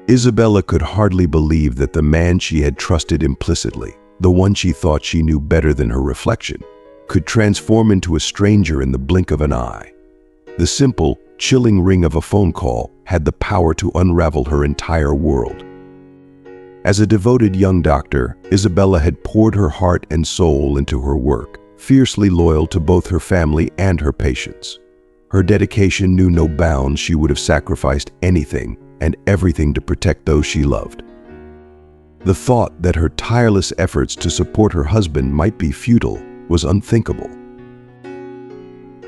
Isabella could hardly believe that the man she had trusted implicitly, the one she thought she knew better than her reflection, could transform into a stranger in the blink of an eye. The simple, chilling ring of a phone call had the power to unravel her entire world. As a devoted young doctor, Isabella had poured her heart and soul into her work, fiercely loyal to both her family and her patients. Her dedication knew no bounds. She would have sacrificed anything and everything to protect those she loved. The thought that her tireless efforts to support her husband might be futile was unthinkable.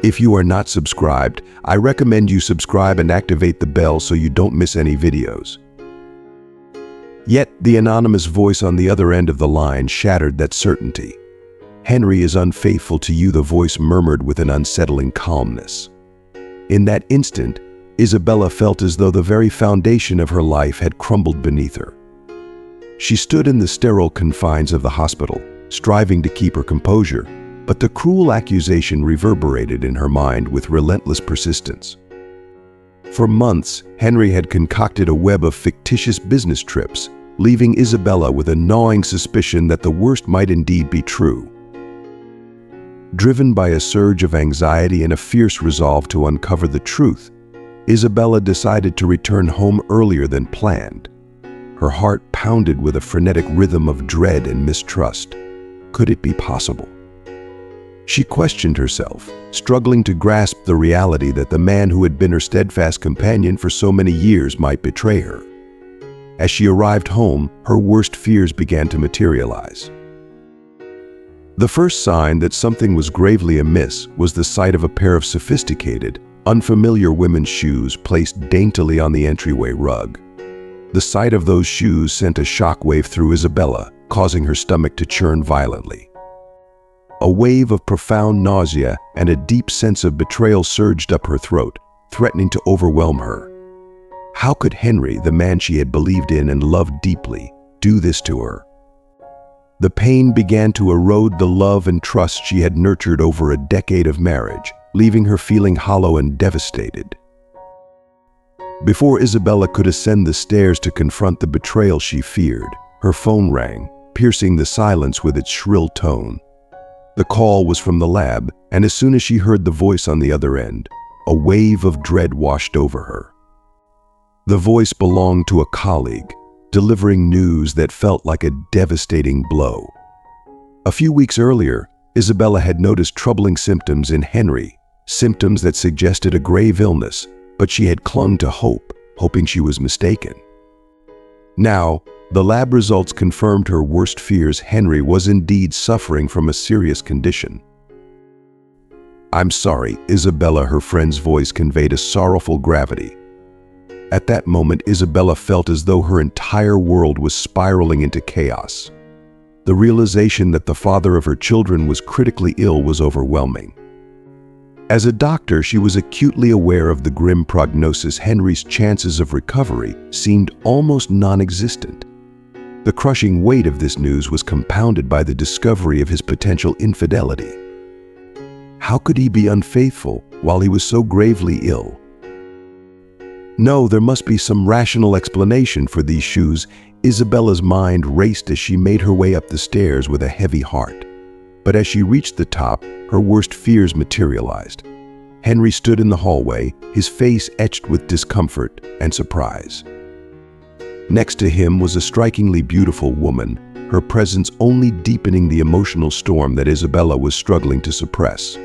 If you are not subscribed, I recommend you subscribe and activate the bell so you don't miss any videos. Yet, the anonymous voice on the other end of the line shattered that certainty. "Henry is unfaithful to you," the voice murmured with an unsettling calmness. In that instant, Isabella felt as though the very foundation of her life had crumbled beneath her. She stood in the sterile confines of the hospital, striving to keep her composure, but the cruel accusation reverberated in her mind with relentless persistence. For months, Henry had concocted a web of fictitious business trips, leaving Isabella with a gnawing suspicion that the worst might indeed be true. Driven by a surge of anxiety and a fierce resolve to uncover the truth, Isabella decided to return home earlier than planned. Her heart pounded with a frenetic rhythm of dread and mistrust. Could it be possible? She questioned herself, struggling to grasp the reality that the man who had been her steadfast companion for so many years might betray her. As she arrived home, her worst fears began to materialize. The first sign that something was gravely amiss was the sight of a pair of sophisticated, unfamiliar women's shoes placed daintily on the entryway rug. The sight of those shoes sent a shockwave through Isabella, causing her stomach to churn violently. A wave of profound nausea and a deep sense of betrayal surged up her throat, threatening to overwhelm her. How could Henry, the man she had believed in and loved deeply, do this to her? The pain began to erode the love and trust she had nurtured over a decade of marriage, leaving her feeling hollow and devastated. Before Isabella could ascend the stairs to confront the betrayal she feared, her phone rang, piercing the silence with its shrill tone. The call was from the lab, and as soon as she heard the voice on the other end, a wave of dread washed over her. The voice belonged to a colleague, delivering news that felt like a devastating blow. A few weeks earlier, Isabella had noticed troubling symptoms in Henry, symptoms that suggested a grave illness, but she had clung to hope, hoping she was mistaken. Now, the lab results confirmed her worst fears. Henry was indeed suffering from a serious condition. "I'm sorry, Isabella," her friend's voice conveyed a sorrowful gravity. At that moment, Isabella felt as though her entire world was spiraling into chaos. The realization that the father of her children was critically ill was overwhelming. As a doctor, she was acutely aware of the grim prognosis. Henry's chances of recovery seemed almost non-existent. The crushing weight of this news was compounded by the discovery of his potential infidelity. How could he be unfaithful while he was so gravely ill? No, there must be some rational explanation for these shoes. Isabella's mind raced as she made her way up the stairs with a heavy heart. But as she reached the top, her worst fears materialized. Henry stood in the hallway, his face etched with discomfort and surprise. Next to him was a strikingly beautiful woman, her presence only deepening the emotional storm that Isabella was struggling to suppress.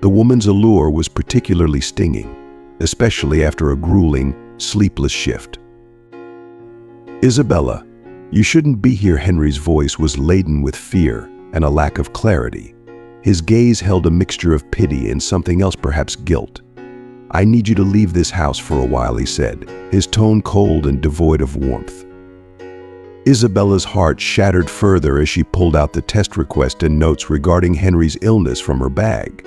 The woman's allure was particularly stinging, especially after a grueling, sleepless shift. "Isabella, you shouldn't be here." Henry's voice was laden with fear and a lack of clarity. His gaze held a mixture of pity and something else, perhaps guilt. "I need you to leave this house for a while," he said, his tone cold and devoid of warmth. Isabella's heart shattered further as she pulled out the test request and notes regarding Henry's illness from her bag.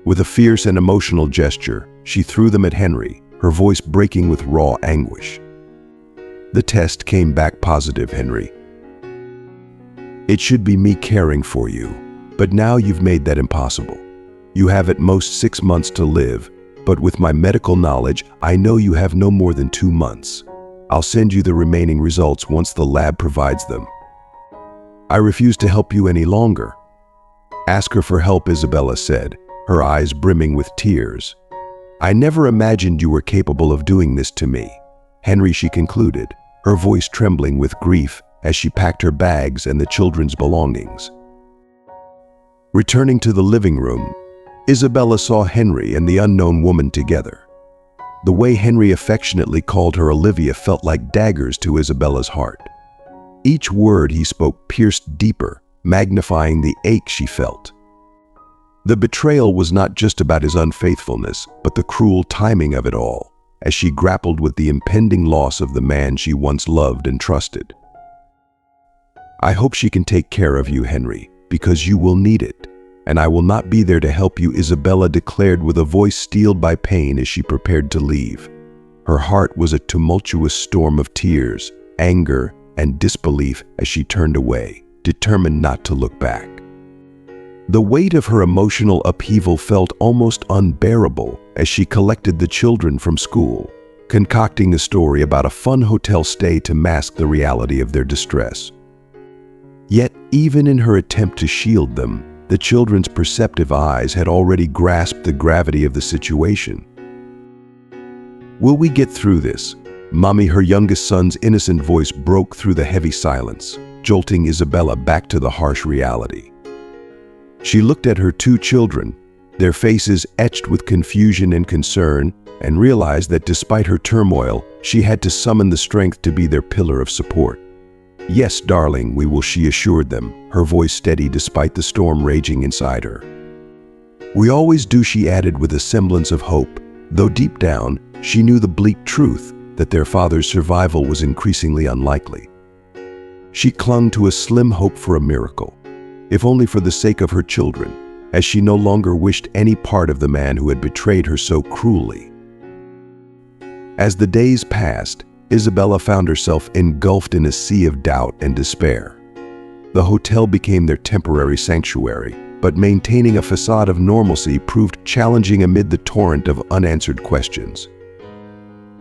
With a fierce and emotional gesture, she threw them at Henry, her voice breaking with raw anguish. "The test came back positive, Henry. It should be me caring for you, but now you've made that impossible. You have at most 6 months to live, but with my medical knowledge, I know you have no more than 2 months. I'll send you the remaining results once the lab provides them. I refuse to help you any longer. Ask her for help, Isabella said, her eyes brimming with tears. I never imagined you were capable of doing this to me, Henry, she concluded, her voice trembling with grief as she packed her bags and the children's belongings. Returning to the living room, Isabella saw Henry and the unknown woman together. The way Henry affectionately called her Olivia felt like daggers to Isabella's heart. Each word he spoke pierced deeper, magnifying the ache she felt. The betrayal was not just about his unfaithfulness, but the cruel timing of it all, as she grappled with the impending loss of the man she once loved and trusted. I hope she can take care of you, Henry, because you will need it, and I will not be there to help you, Isabella declared with a voice steeled by pain as she prepared to leave. Her heart was a tumultuous storm of tears, anger, and disbelief as she turned away, determined not to look back. The weight of her emotional upheaval felt almost unbearable as she collected the children from school, concocting a story about a fun hotel stay to mask the reality of their distress. Yet, even in her attempt to shield them, the children's perceptive eyes had already grasped the gravity of the situation. Will we get through this? Mommy, her youngest son's innocent voice broke through the heavy silence, jolting Isabella back to the harsh reality. She looked at her two children, their faces etched with confusion and concern, and realized that despite her turmoil, she had to summon the strength to be their pillar of support. Yes, darling, we will, she assured them, her voice steady despite the storm raging inside her. We always do, she added with a semblance of hope, though deep down, she knew the bleak truth that their father's survival was increasingly unlikely. She clung to a slim hope for a miracle, if only for the sake of her children, as she no longer wished any part of the man who had betrayed her so cruelly. As the days passed, Isabella found herself engulfed in a sea of doubt and despair. The hotel became their temporary sanctuary, but maintaining a facade of normalcy proved challenging amid the torrent of unanswered questions.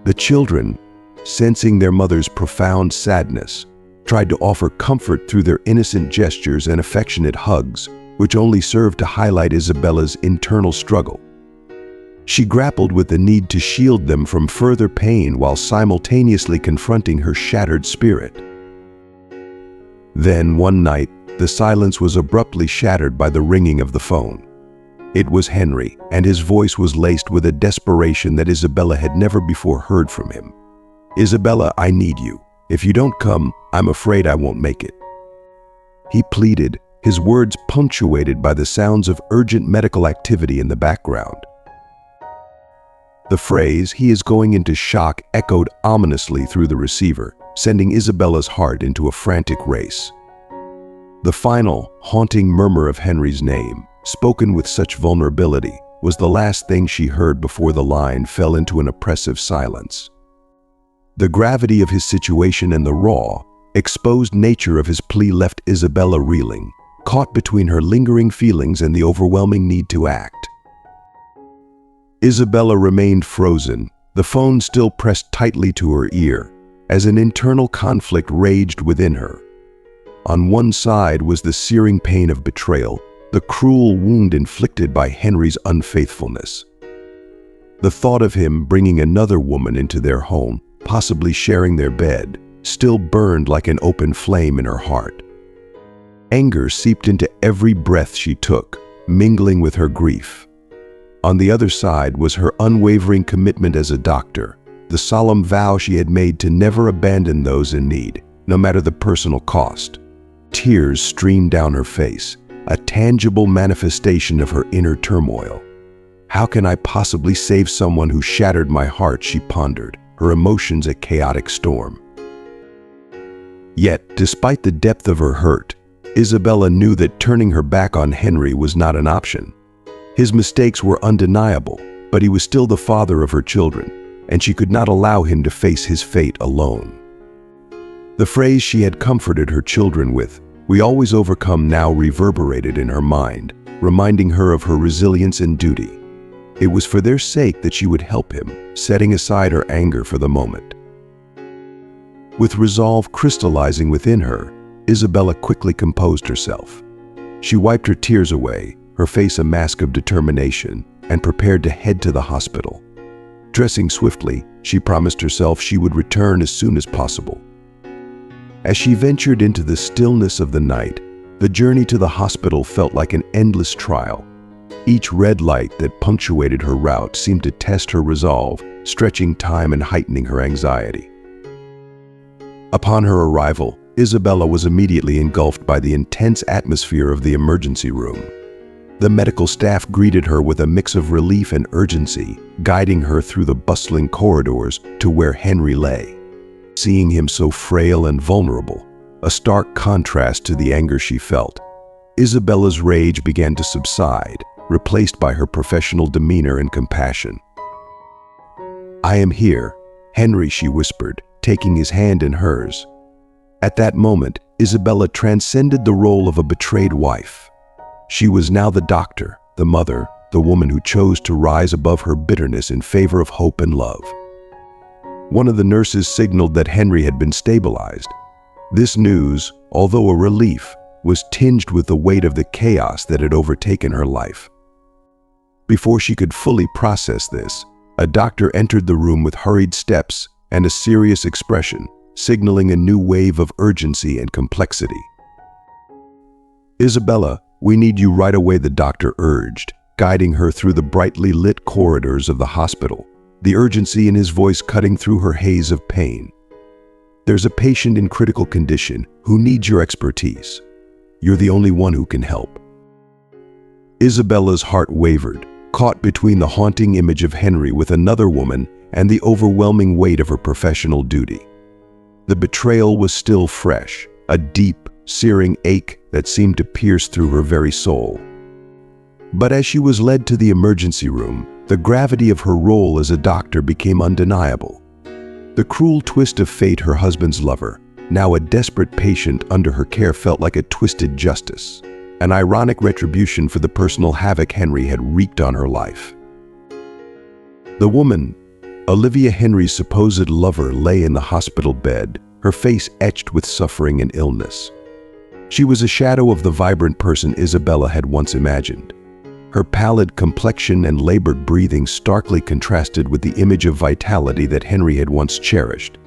The children, sensing their mother's profound sadness, tried to offer comfort through their innocent gestures and affectionate hugs, which only served to highlight Isabella's internal struggle. She grappled with the need to shield them from further pain while simultaneously confronting her shattered spirit. Then, one night, the silence was abruptly shattered by the ringing of the phone. It was Henry, and his voice was laced with a desperation that Isabella had never before heard from him. Isabella, I need you. If you don't come, I'm afraid I won't make it. He pleaded, his words punctuated by the sounds of urgent medical activity in the background. The phrase, "he is going into shock," echoed ominously through the receiver, sending Isabella's heart into a frantic race. The final, haunting murmur of Henry's name, spoken with such vulnerability, was the last thing she heard before the line fell into an oppressive silence. The gravity of his situation and the raw, exposed nature of his plea left Isabella reeling, caught between her lingering feelings and the overwhelming need to act. Isabella remained frozen, the phone still pressed tightly to her ear, as an internal conflict raged within her. On one side was the searing pain of betrayal, the cruel wound inflicted by Henry's unfaithfulness. The thought of him bringing another woman into their home, possibly sharing their bed, still burned like an open flame in her heart. Anger seeped into every breath she took, mingling with her grief. On the other side was her unwavering commitment as a doctor, the solemn vow she had made to never abandon those in need, no matter the personal cost. Tears streamed down her face, a tangible manifestation of her inner turmoil. How can I possibly save someone who shattered my heart, she pondered, her emotions a chaotic storm. Yet, despite the depth of her hurt, Isabella knew that turning her back on Henry was not an option. His mistakes were undeniable, but he was still the father of her children, and she could not allow him to face his fate alone. The phrase she had comforted her children with, "We always overcome," now reverberated in her mind, reminding her of her resilience and duty. It was for their sake that she would help him, setting aside her anger for the moment. With resolve crystallizing within her, Isabella quickly composed herself. She wiped her tears away, her face a mask of determination, and prepared to head to the hospital. Dressing swiftly, she promised herself she would return as soon as possible. As she ventured into the stillness of the night, the journey to the hospital felt like an endless trial. Each red light that punctuated her route seemed to test her resolve, stretching time and heightening her anxiety. Upon her arrival, Isabella was immediately engulfed by the intense atmosphere of the emergency room. The medical staff greeted her with a mix of relief and urgency, guiding her through the bustling corridors to where Henry lay. Seeing him so frail and vulnerable, a stark contrast to the anger she felt, Isabella's rage began to subside, replaced by her professional demeanor and compassion. "I am here, Henry," she whispered, taking his hand in hers. At that moment, Isabella transcended the role of a betrayed wife. She was now the doctor, the mother, the woman who chose to rise above her bitterness in favor of hope and love. One of the nurses signaled that Henry had been stabilized. This news, although a relief, was tinged with the weight of the chaos that had overtaken her life. Before she could fully process this, a doctor entered the room with hurried steps and a serious expression, signaling a new wave of urgency and complexity. "Isabella, we need you right away," the doctor urged, guiding her through the brightly lit corridors of the hospital, the urgency in his voice cutting through her haze of pain. "There's a patient in critical condition who needs your expertise. You're the only one who can help." Isabella's heart wavered, caught between the haunting image of Henry with another woman and the overwhelming weight of her professional duty. The betrayal was still fresh, a deep, searing ache that seemed to pierce through her very soul. But as she was led to the emergency room, the gravity of her role as a doctor became undeniable. The cruel twist of fate, her husband's lover, now a desperate patient under her care, felt like a twisted justice, an ironic retribution for the personal havoc Henry had wreaked on her life. The woman, Olivia, Henry's supposed lover, lay in the hospital bed, her face etched with suffering and illness. She was a shadow of the vibrant person Isabella had once imagined. Her pallid complexion and labored breathing starkly contrasted with the image of vitality that Henry had once cherished.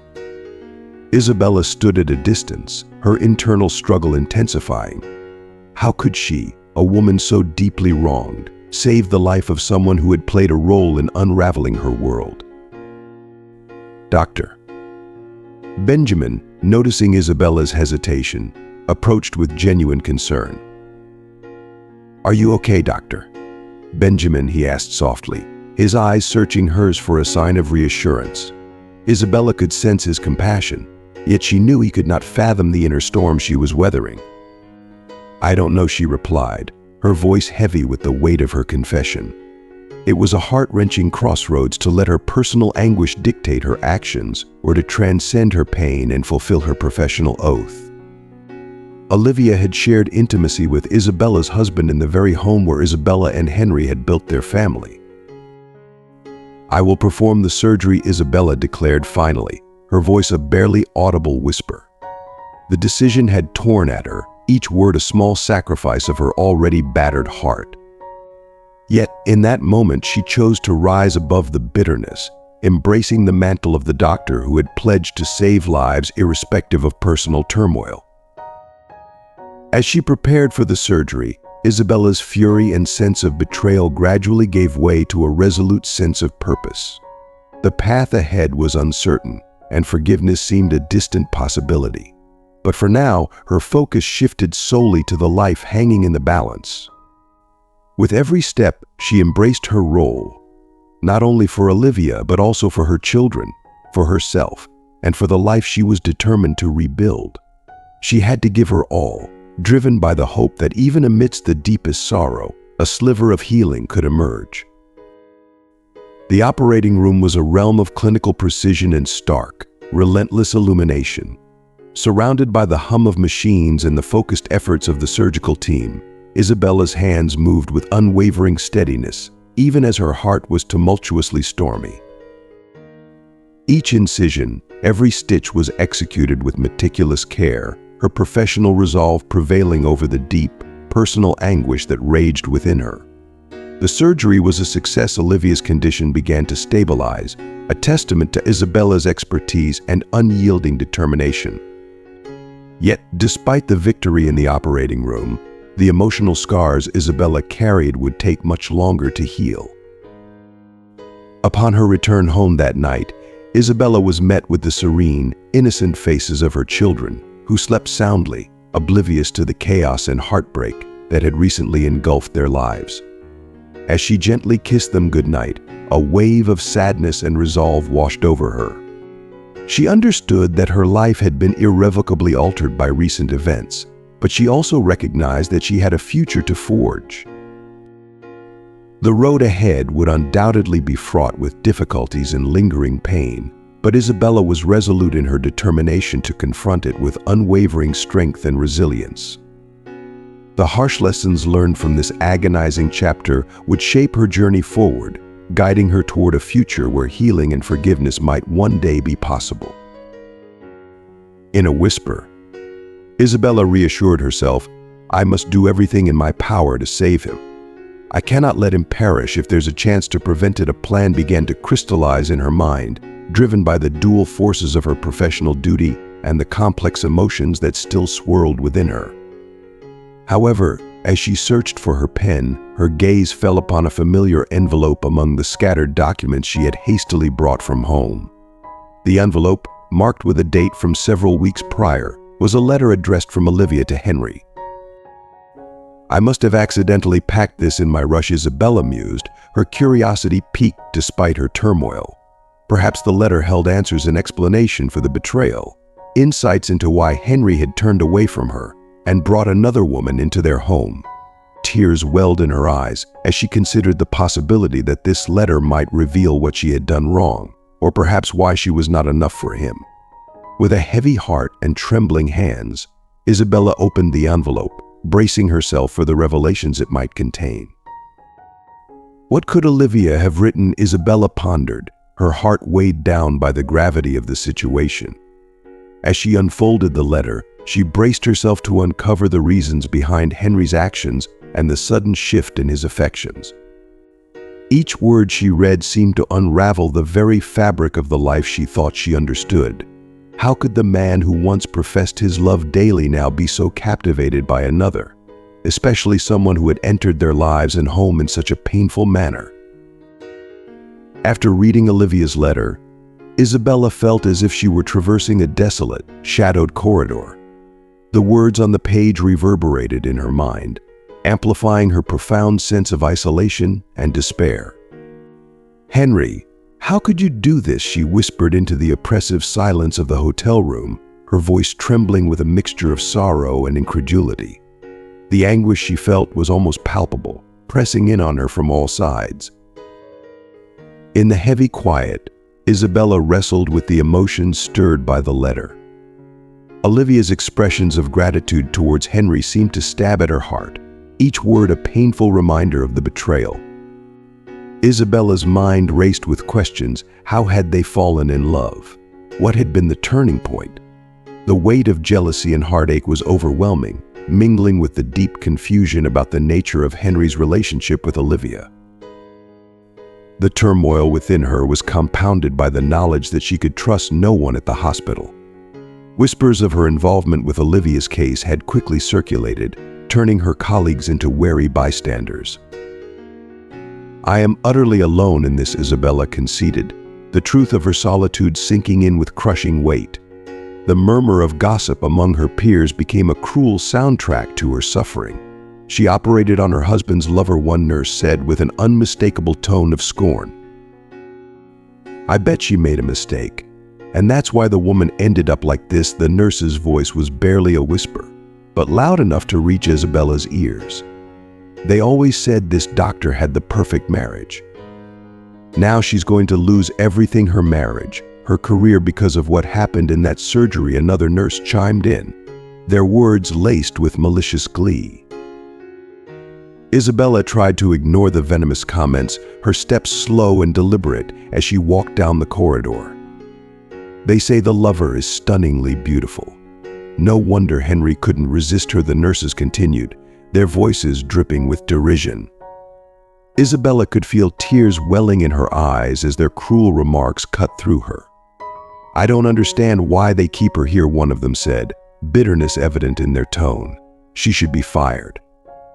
Isabella stood at a distance, her internal struggle intensifying. How could she, a woman so deeply wronged, save the life of someone who had played a role in unraveling her world? "Doctor." Benjamin, noticing Isabella's hesitation, approached with genuine concern. "Are you okay, doctor?" "Benjamin," he asked softly, his eyes searching hers for a sign of reassurance. Isabella could sense his compassion, yet she knew he could not fathom the inner storm she was weathering. "I don't know," she replied, her voice heavy with the weight of her confession. It was a heart-wrenching crossroads to let her personal anguish dictate her actions or to transcend her pain and fulfill her professional oath. Olivia had shared intimacy with Isabella's husband in the very home where Isabella and Henry had built their family. "I will perform the surgery," Isabella declared finally, her voice a barely audible whisper. The decision had torn at her, each word a small sacrifice of her already battered heart. Yet, in that moment, she chose to rise above the bitterness, embracing the mantle of the doctor who had pledged to save lives irrespective of personal turmoil. As she prepared for the surgery, Isabella's fury and sense of betrayal gradually gave way to a resolute sense of purpose. The path ahead was uncertain, and forgiveness seemed a distant possibility. But for now, her focus shifted solely to the life hanging in the balance. With every step, she embraced her role, not only for Olivia, but also for her children, for herself, and for the life she was determined to rebuild. She had to give her all, driven by the hope that even amidst the deepest sorrow, a sliver of healing could emerge. The operating room was a realm of clinical precision and stark, relentless illumination. Surrounded by the hum of machines and the focused efforts of the surgical team, Isabella's hands moved with unwavering steadiness, even as her heart was tumultuously stormy. Each incision, Every stitch was executed with meticulous care, her professional resolve prevailing over the deep, personal anguish that raged within her. The surgery was a success. Olivia's condition began to stabilize, a testament to Isabella's expertise and unyielding determination. Yet, despite the victory in the operating room, the emotional scars Isabella carried would take much longer to heal. Upon her return home that night, Isabella was met with the serene, innocent faces of her children, who slept soundly, oblivious to the chaos and heartbreak that had recently engulfed their lives. As she gently kissed them goodnight, a wave of sadness and resolve washed over her. She understood that her life had been irrevocably altered by recent events, but she also recognized that she had a future to forge. The road ahead would undoubtedly be fraught with difficulties and lingering pain, but Isabella was resolute in her determination to confront it with unwavering strength and resilience. The harsh lessons learned from this agonizing chapter would shape her journey forward, guiding her toward a future where healing and forgiveness might one day be possible. In a whisper, Isabella reassured herself, "I must do everything in my power to save him. I cannot let him perish. If there's a chance to prevent it." A plan began to crystallize in her mind, driven by the dual forces of her professional duty and the complex emotions that still swirled within her. However, as she searched for her pen, her gaze fell upon a familiar envelope among the scattered documents she had hastily brought from home. The envelope, marked with a date from several weeks prior, was a letter addressed from Olivia to Henry. "I must have accidentally packed this in my rush," Isabella mused, her curiosity piqued despite her turmoil. Perhaps the letter held answers and explanation for the betrayal, insights into why Henry had turned away from her and brought another woman into their home. Tears welled in her eyes as she considered the possibility that this letter might reveal what she had done wrong, or perhaps why she was not enough for him. With a heavy heart and trembling hands, Isabella opened the envelope, bracing herself for the revelations it might contain. What could Olivia have written? Isabella pondered, her heart weighed down by the gravity of the situation. As she unfolded the letter, she braced herself to uncover the reasons behind Henry's actions and the sudden shift in his affections. Each word she read seemed to unravel the very fabric of the life she thought she understood. How could the man who once professed his love daily now be so captivated by another, especially someone who had entered their lives and home in such a painful manner? After reading Olivia's letter, Isabella felt as if she were traversing a desolate, shadowed corridor. The words on the page reverberated in her mind, amplifying her profound sense of isolation and despair. "Henry, how could you do this?" she whispered into the oppressive silence of the hotel room, her voice trembling with a mixture of sorrow and incredulity. The anguish she felt was almost palpable, pressing in on her from all sides. In the heavy quiet, Isabella wrestled with the emotions stirred by the letter. Olivia's expressions of gratitude towards Henry seemed to stab at her heart, each word a painful reminder of the betrayal. Isabella's mind raced with questions. How had they fallen in love? What had been the turning point? The weight of jealousy and heartache was overwhelming, mingling with the deep confusion about the nature of Henry's relationship with Olivia. The turmoil within her was compounded by the knowledge that she could trust no one at the hospital. Whispers of her involvement with Olivia's case had quickly circulated, turning her colleagues into wary bystanders. "I am utterly alone in this," Isabella conceded, the truth of her solitude sinking in with crushing weight. The murmur of gossip among her peers became a cruel soundtrack to her suffering. She operated on her husband's lover, one nurse said with an unmistakable tone of scorn. "I bet she made a mistake. And that's why the woman ended up like this." The nurse's voice was barely a whisper, but loud enough to reach Isabella's ears. "They always said this doctor had the perfect marriage. Now she's going to lose everything: her marriage, her career, because of what happened in that surgery." Another nurse chimed in, their words laced with malicious glee. Isabella tried to ignore the venomous comments, her steps slow and deliberate as she walked down the corridor. They say the lover is stunningly beautiful. No wonder Henry couldn't resist her, the nurses continued, their voices dripping with derision. Isabella could feel tears welling in her eyes as their cruel remarks cut through her. "I don't understand why they keep her here," one of them said, bitterness evident in their tone. "She should be fired.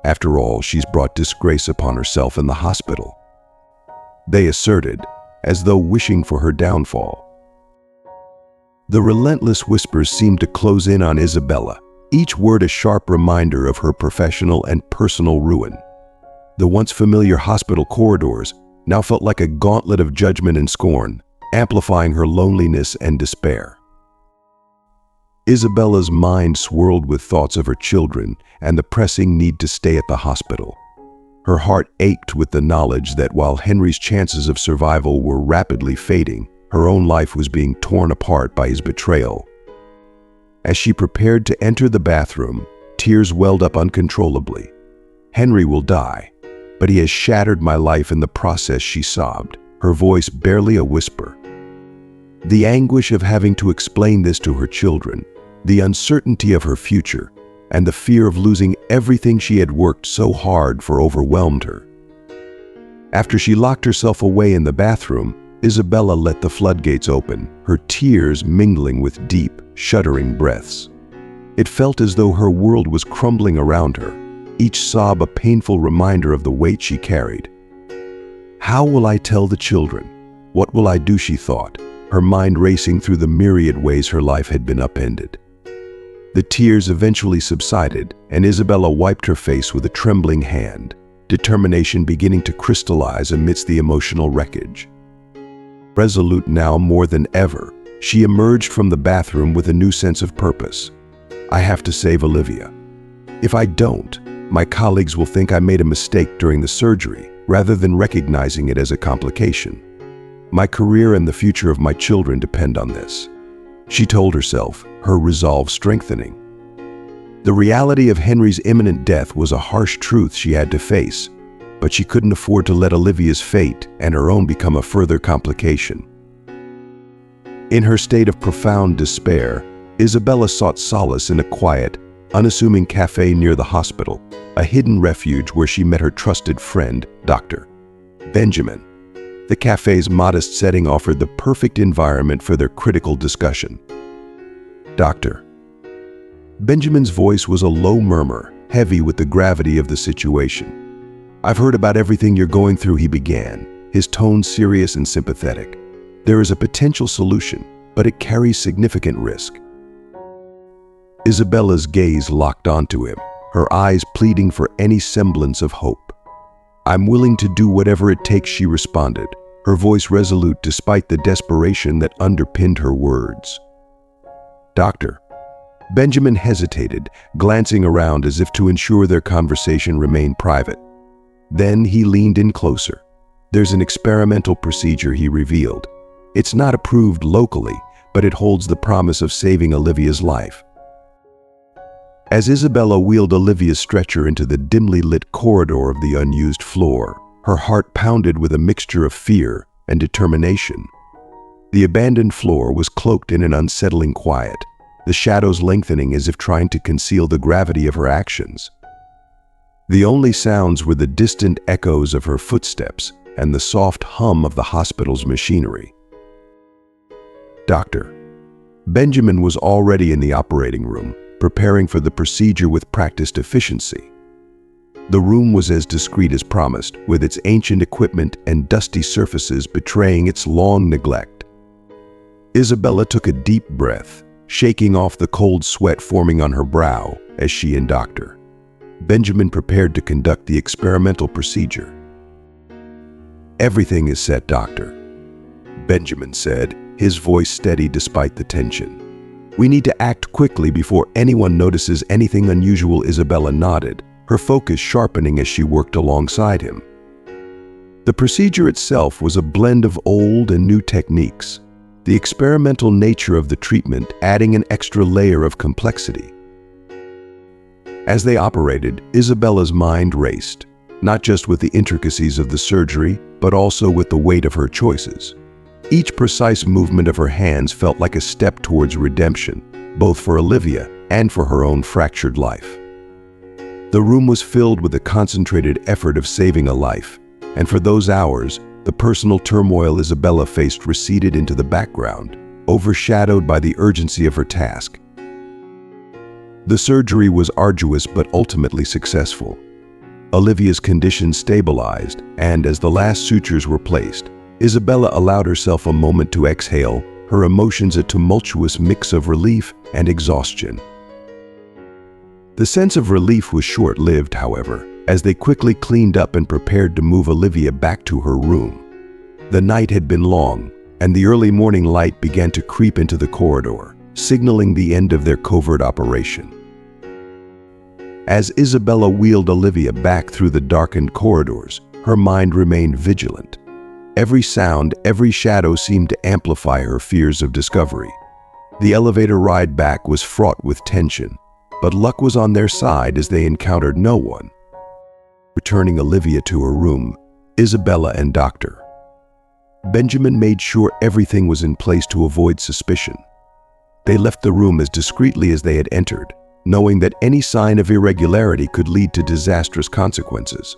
After all, she's brought disgrace upon herself and the hospital," they asserted, as though wishing for her downfall. The relentless whispers seemed to close in on Isabella, each word a sharp reminder of her professional and personal ruin. The once familiar hospital corridors now felt like a gauntlet of judgment and scorn, amplifying her loneliness and despair. Isabella's mind swirled with thoughts of her children and the pressing need to stay at the hospital. Her heart ached with the knowledge that while Henry's chances of survival were rapidly fading, her own life was being torn apart by his betrayal. As she prepared to enter the bathroom, tears welled up uncontrollably. "Henry will die, but he has shattered my life in the process," she sobbed, her voice barely a whisper. The anguish of having to explain this to her children, the uncertainty of her future, and the fear of losing everything she had worked so hard for overwhelmed her. After she locked herself away in the bathroom, Isabella let the floodgates open, her tears mingling with deep, shuddering breaths. It felt as though her world was crumbling around her, each sob a painful reminder of the weight she carried. "How will I tell the children? What will I do?" she thought, her mind racing through the myriad ways her life had been upended. The tears eventually subsided, and Isabella wiped her face with a trembling hand, determination beginning to crystallize amidst the emotional wreckage. Resolute now more than ever, she emerged from the bathroom with a new sense of purpose. "I have to save Olivia. If I don't, my colleagues will think I made a mistake during the surgery, rather than recognizing it as a complication. My career and the future of my children depend on this," she told herself, her resolve strengthening. The reality of Henry's imminent death was a harsh truth she had to face, but she couldn't afford to let Olivia's fate and her own become a further complication. In her state of profound despair, Isabella sought solace in a quiet, unassuming cafe near the hospital, a hidden refuge where she met her trusted friend, Dr. Benjamin. The cafe's modest setting offered the perfect environment for their critical discussion. "Doctor." Benjamin's voice was a low murmur, heavy with the gravity of the situation. "I've heard about everything you're going through," he began, his tone serious and sympathetic. "There is a potential solution, but it carries significant risk." Isabella's gaze locked onto him, her eyes pleading for any semblance of hope. "I'm willing to do whatever it takes," she responded, her voice resolute despite the desperation that underpinned her words. "Doctor." Benjamin hesitated, glancing around as if to ensure their conversation remained private. Then he leaned in closer. "There's an experimental procedure," he revealed. "It's not approved locally, but it holds the promise of saving Olivia's life." As Isabella wheeled Olivia's stretcher into the dimly lit corridor of the unused floor, her heart pounded with a mixture of fear and determination. The abandoned floor was cloaked in an unsettling quiet, the shadows lengthening as if trying to conceal the gravity of her actions. The only sounds were the distant echoes of her footsteps and the soft hum of the hospital's machinery. "Doctor." Benjamin was already in the operating room, preparing for the procedure with practiced efficiency. The room was as discreet as promised, with its ancient equipment and dusty surfaces betraying its long neglect. Isabella took a deep breath, shaking off the cold sweat forming on her brow as she and Dr. Benjamin prepared to conduct the experimental procedure. "Everything is set, Doctor," Benjamin said, his voice steady despite the tension. "We need to act quickly before anyone notices anything unusual." Isabella nodded, her focus sharpening as she worked alongside him. The procedure itself was a blend of old and new techniques, the experimental nature of the treatment adding an extra layer of complexity. As they operated, Isabella's mind raced, not just with the intricacies of the surgery, but also with the weight of her choices. Each precise movement of her hands felt like a step towards redemption, both for Olivia and for her own fractured life. The room was filled with the concentrated effort of saving a life, and for those hours, the personal turmoil Isabella faced receded into the background, overshadowed by the urgency of her task. The surgery was arduous but ultimately successful. Olivia's condition stabilized, and as the last sutures were placed, Isabella allowed herself a moment to exhale, her emotions a tumultuous mix of relief and exhaustion. The sense of relief was short-lived, however, as they quickly cleaned up and prepared to move Olivia back to her room. The night had been long, and the early morning light began to creep into the corridor, signaling the end of their covert operation. As Isabella wheeled Olivia back through the darkened corridors, her mind remained vigilant. Every sound, every shadow seemed to amplify her fears of discovery. The elevator ride back was fraught with tension, but luck was on their side as they encountered no one. Returning Olivia to her room, Isabella and Dr. Benjamin made sure everything was in place to avoid suspicion. They left the room as discreetly as they had entered, knowing that any sign of irregularity could lead to disastrous consequences.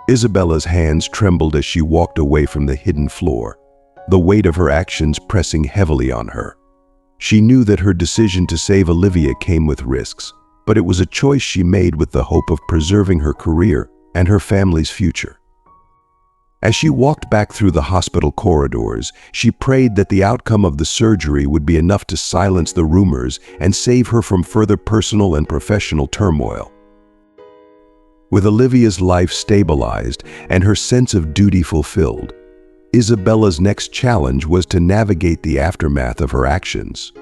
Isabella's hands trembled as she walked away from the hidden floor, the weight of her actions pressing heavily on her. She knew that her decision to save Olivia came with risks, but it was a choice she made with the hope of preserving her career and her family's future. As she walked back through the hospital corridors, she prayed that the outcome of the surgery would be enough to silence the rumors and save her from further personal and professional turmoil. With Olivia's life stabilized and her sense of duty fulfilled, Isabella's next challenge was to navigate the aftermath of her actions.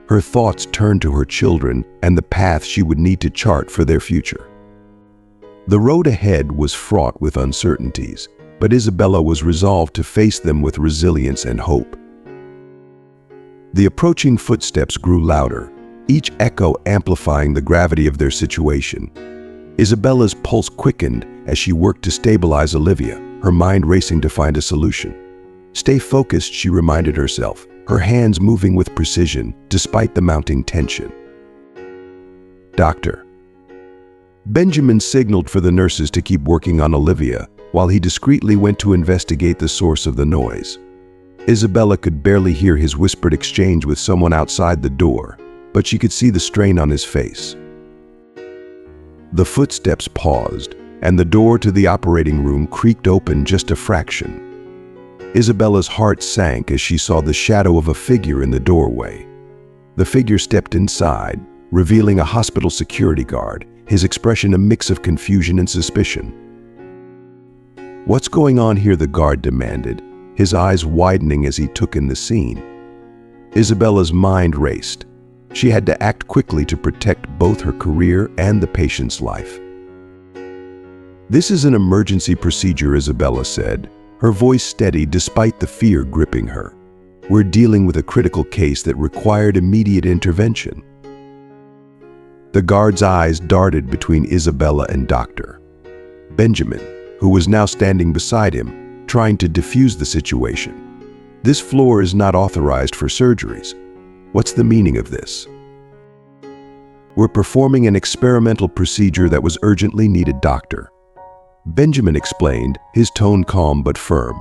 Her thoughts turned to her children and the path she would need to chart for their future. The road ahead was fraught with uncertainties, but Isabella was resolved to face them with resilience and hope. The approaching footsteps grew louder, each echo amplifying the gravity of their situation. Isabella's pulse quickened as she worked to stabilize Olivia, her mind racing to find a solution. "Stay focused," she reminded herself, her hands moving with precision despite the mounting tension. Dr. Benjamin signaled for the nurses to keep working on Olivia, while he discreetly went to investigate the source of the noise. Isabella could barely hear his whispered exchange with someone outside the door, but she could see the strain on his face. The footsteps paused, and the door to the operating room creaked open just a fraction. Isabella's heart sank as she saw the shadow of a figure in the doorway. The figure stepped inside, revealing a hospital security guard, his expression a mix of confusion and suspicion. "What's going on here?" the guard demanded, his eyes widening as he took in the scene. Isabella's mind raced. She had to act quickly to protect both her career and the patient's life. "This is an emergency procedure," Isabella said, her voice steady despite the fear gripping her. "We're dealing with a critical case that required immediate intervention." The guard's eyes darted between Isabella and Dr. Benjamin, who was now standing beside him, trying to defuse the situation. "This floor is not authorized for surgeries. What's the meaning of this?" "We're performing an experimental procedure that was urgently needed, Doctor," Benjamin explained, his tone calm but firm.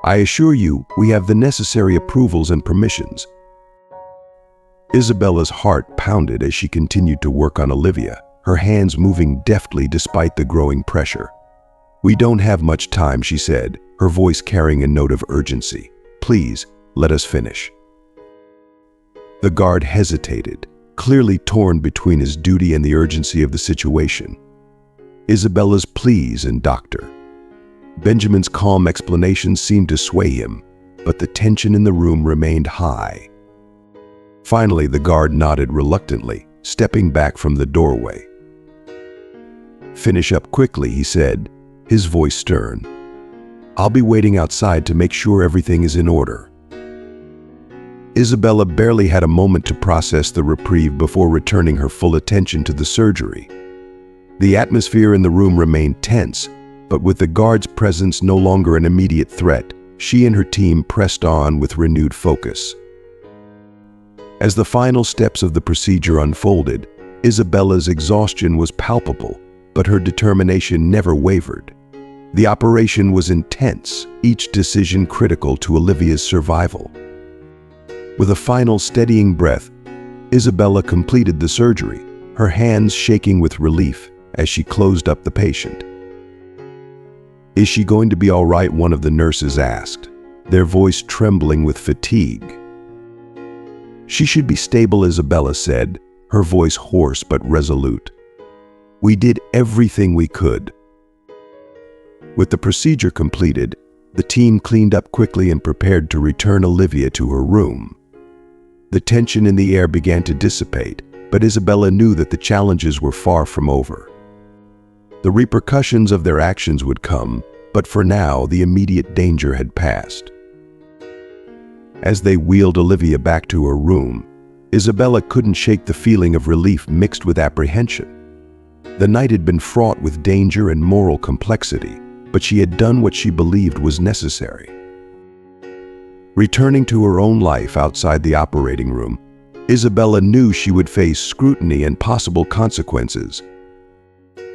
"I assure you, we have the necessary approvals and permissions." Isabella's heart pounded as she continued to work on Olivia, her hands moving deftly despite the growing pressure. "We don't have much time," she said, her voice carrying a note of urgency. "Please, let us finish." The guard hesitated, clearly torn between his duty and the urgency of the situation. Isabella's pleas and Dr. Benjamin's calm explanations seemed to sway him, but the tension in the room remained high. Finally, the guard nodded reluctantly, stepping back from the doorway. "Finish up quickly," he said, his voice stern. "I'll be waiting outside to make sure everything is in order." Isabella barely had a moment to process the reprieve before returning her full attention to the surgery. The atmosphere in the room remained tense, but with the guard's presence no longer an immediate threat, she and her team pressed on with renewed focus. As the final steps of the procedure unfolded, Isabella's exhaustion was palpable, but her determination never wavered. The operation was intense, each decision critical to Olivia's survival. With a final steadying breath, Isabella completed the surgery, her hands shaking with relief as she closed up the patient. "Is she going to be all right?" one of the nurses asked, their voice trembling with fatigue. "She should be stable," Isabella said, her voice hoarse but resolute. "We did everything we could." With the procedure completed, the team cleaned up quickly and prepared to return Olivia to her room. The tension in the air began to dissipate, but Isabella knew that the challenges were far from over. The repercussions of their actions would come, but for now, the immediate danger had passed. As they wheeled Olivia back to her room, Isabella couldn't shake the feeling of relief mixed with apprehension. The night had been fraught with danger and moral complexity, but she had done what she believed was necessary. Returning to her own life outside the operating room, Isabella knew she would face scrutiny and possible consequences.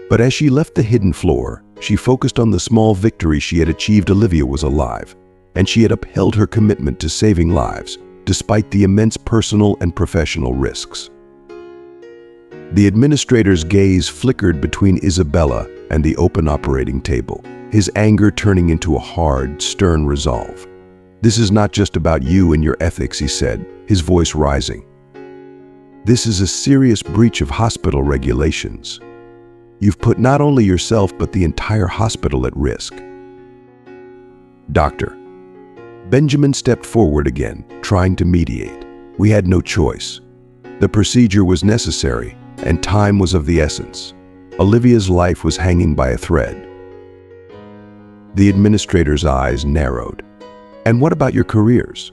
But as she left the hidden floor, she focused on the small victory she had achieved. Olivia was alive, and she had upheld her commitment to saving lives, despite the immense personal and professional risks. The administrator's gaze flickered between Isabella and the open operating table, his anger turning into a hard, stern resolve. "This is not just about you and your ethics," he said, his voice rising. "This is a serious breach of hospital regulations. You've put not only yourself but the entire hospital at risk." "Doctor." Benjamin stepped forward again, trying to mediate. "We had no choice. The procedure was necessary, and time was of the essence. Olivia's life was hanging by a thread." The administrator's eyes narrowed. "And what about your careers?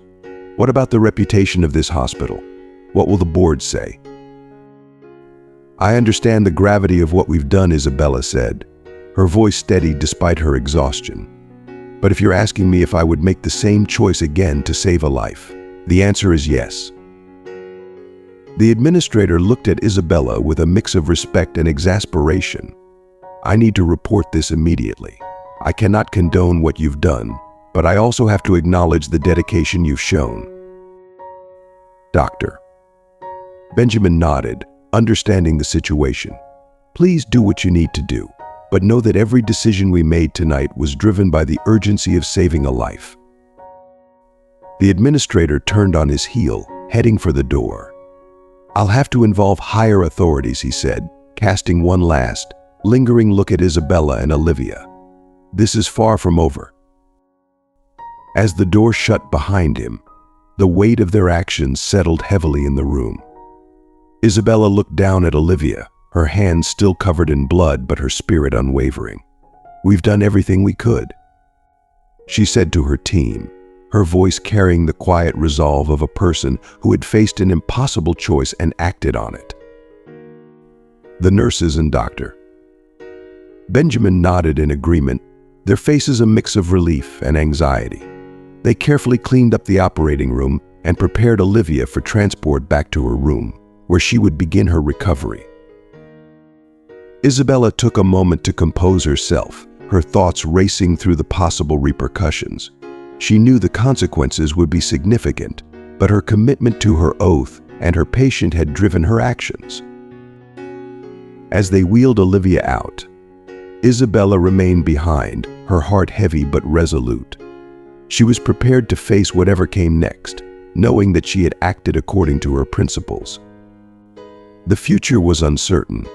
What about the reputation of this hospital? What will the board say?" "I understand the gravity of what we've done," Isabella said, her voice steady despite her exhaustion. "But if you're asking me if I would make the same choice again to save a life, the answer is yes." The administrator looked at Isabella with a mix of respect and exasperation. "I need to report this immediately. I cannot condone what you've done, but I also have to acknowledge the dedication you've shown." "Doctor." Benjamin nodded, understanding the situation. "Please do what you need to do, but know that every decision we made tonight was driven by the urgency of saving a life." The administrator turned on his heel, heading for the door. "I'll have to involve higher authorities," he said, casting one last, lingering look at Isabella and Olivia. "This is far from over." As the door shut behind him, the weight of their actions settled heavily in the room. Isabella looked down at Olivia, her hands still covered in blood but her spirit unwavering. "We've done everything we could," she said to her team, her voice carrying the quiet resolve of a person who had faced an impossible choice and acted on it. The nurses and doctor. Benjamin nodded in agreement, their faces a mix of relief and anxiety. They carefully cleaned up the operating room and prepared Olivia for transport back to her room, where she would begin her recovery. Isabella took a moment to compose herself, her thoughts racing through the possible repercussions. She knew the consequences would be significant, but her commitment to her oath and her patient had driven her actions. As they wheeled Olivia out, Isabella remained behind, her heart heavy but resolute. She was prepared to face whatever came next, knowing that she had acted according to her principles. The future was uncertain,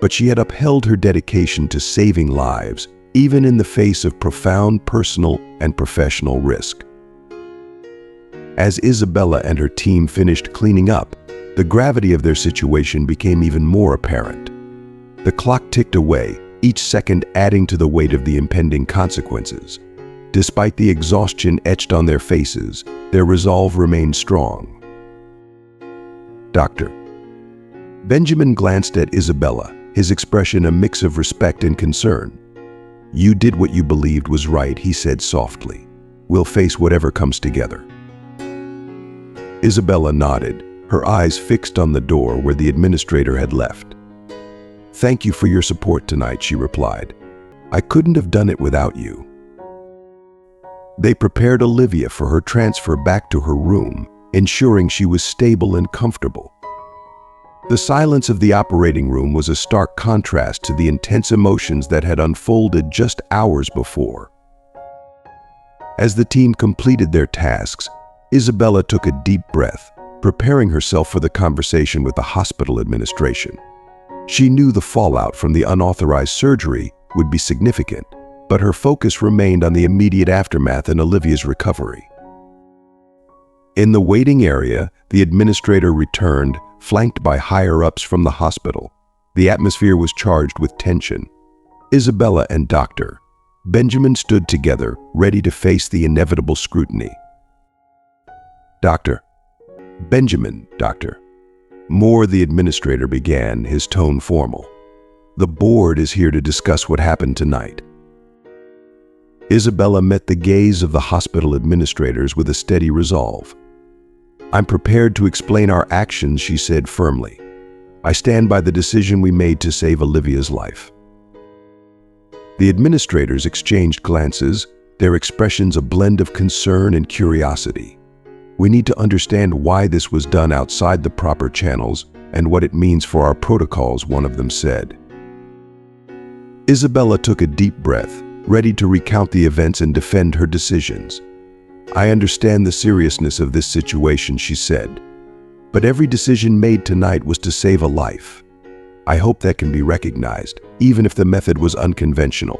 but she had upheld her dedication to saving lives, even in the face of profound personal and professional risk. As Isabella and her team finished cleaning up, the gravity of their situation became even more apparent. The clock ticked away, each second adding to the weight of the impending consequences. Despite the exhaustion etched on their faces, their resolve remained strong. "Doctor." Benjamin glanced at Isabella, his expression a mix of respect and concern. "You did what you believed was right," he said softly. We'll face whatever comes together." Isabella nodded, her eyes fixed on the door where the administrator had left. "Thank you for your support tonight," she replied. "I couldn't have done it without you." They prepared Olivia for her transfer back to her room, ensuring she was stable and comfortable. The silence of the operating room was a stark contrast to the intense emotions that had unfolded just hours before. As the team completed their tasks, Isabella took a deep breath, preparing herself for the conversation with the hospital administration. She knew the fallout from the unauthorized surgery would be significant, but her focus remained on the immediate aftermath and Olivia's recovery. In the waiting area, the administrator returned, flanked by higher-ups from the hospital. The atmosphere was charged with tension. Isabella and Dr. Benjamin stood together, ready to face the inevitable scrutiny. "Dr. Benjamin, Dr. Moore," the administrator began, his tone formal. "The board is here to discuss what happened tonight." Isabella met the gaze of the hospital administrators with a steady resolve. "I'm prepared to explain our actions," she said firmly. "I stand by the decision we made to save Olivia's life." The administrators exchanged glances, their expressions a blend of concern and curiosity. "We need to understand why this was done outside the proper channels and what it means for our protocols," one of them said. Isabella took a deep breath, ready to recount the events and defend her decisions. "I understand the seriousness of this situation," she said, "but every decision made tonight was to save a life. I hope that can be recognized, even if the method was unconventional."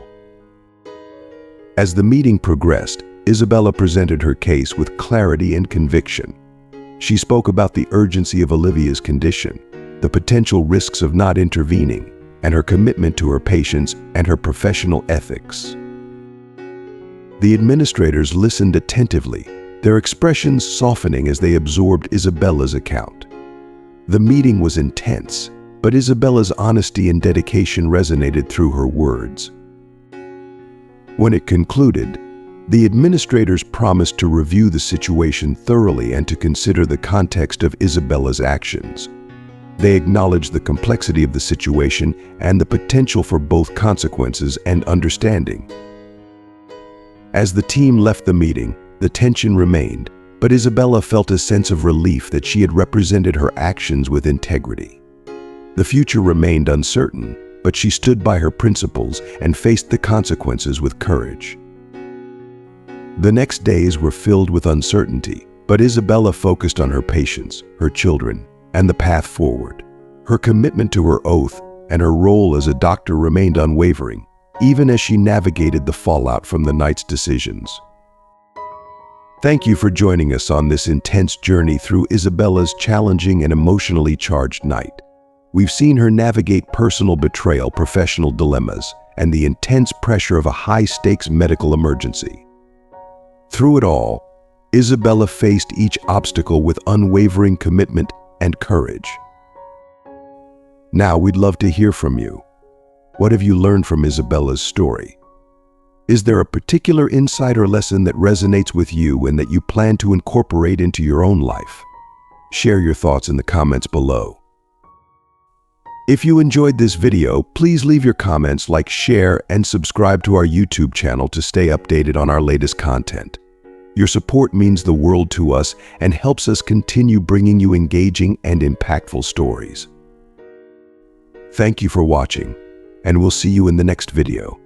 As the meeting progressed, Isabella presented her case with clarity and conviction. She spoke about the urgency of Olivia's condition, the potential risks of not intervening, and her commitment to her patients and her professional ethics. The administrators listened attentively, their expressions softening as they absorbed Isabella's account. The meeting was intense, but Isabella's honesty and dedication resonated through her words. When it concluded, the administrators promised to review the situation thoroughly and to consider the context of Isabella's actions. They acknowledged the complexity of the situation and the potential for both consequences and understanding. As the team left the meeting, the tension remained, but Isabella felt a sense of relief that she had represented her actions with integrity. The future remained uncertain, but she stood by her principles and faced the consequences with courage. The next days were filled with uncertainty, but Isabella focused on her patients, her children, and the path forward. Her commitment to her oath and her role as a doctor remained unwavering, even as she navigated the fallout from the night's decisions. Thank you for joining us on this intense journey through Isabella's challenging and emotionally charged night. We've seen her navigate personal betrayal, professional dilemmas, and the intense pressure of a high-stakes medical emergency. Through it all, Isabella faced each obstacle with unwavering commitment and courage. Now we'd love to hear from you. What have you learned from Isabella's story? Is there a particular insight or lesson that resonates with you and that you plan to incorporate into your own life? Share your thoughts in the comments below. If you enjoyed this video, please leave your comments, like, share, and subscribe to our YouTube channel to stay updated on our latest content. Your support means the world to us and helps us continue bringing you engaging and impactful stories. Thank you for watching, and we'll see you in the next video.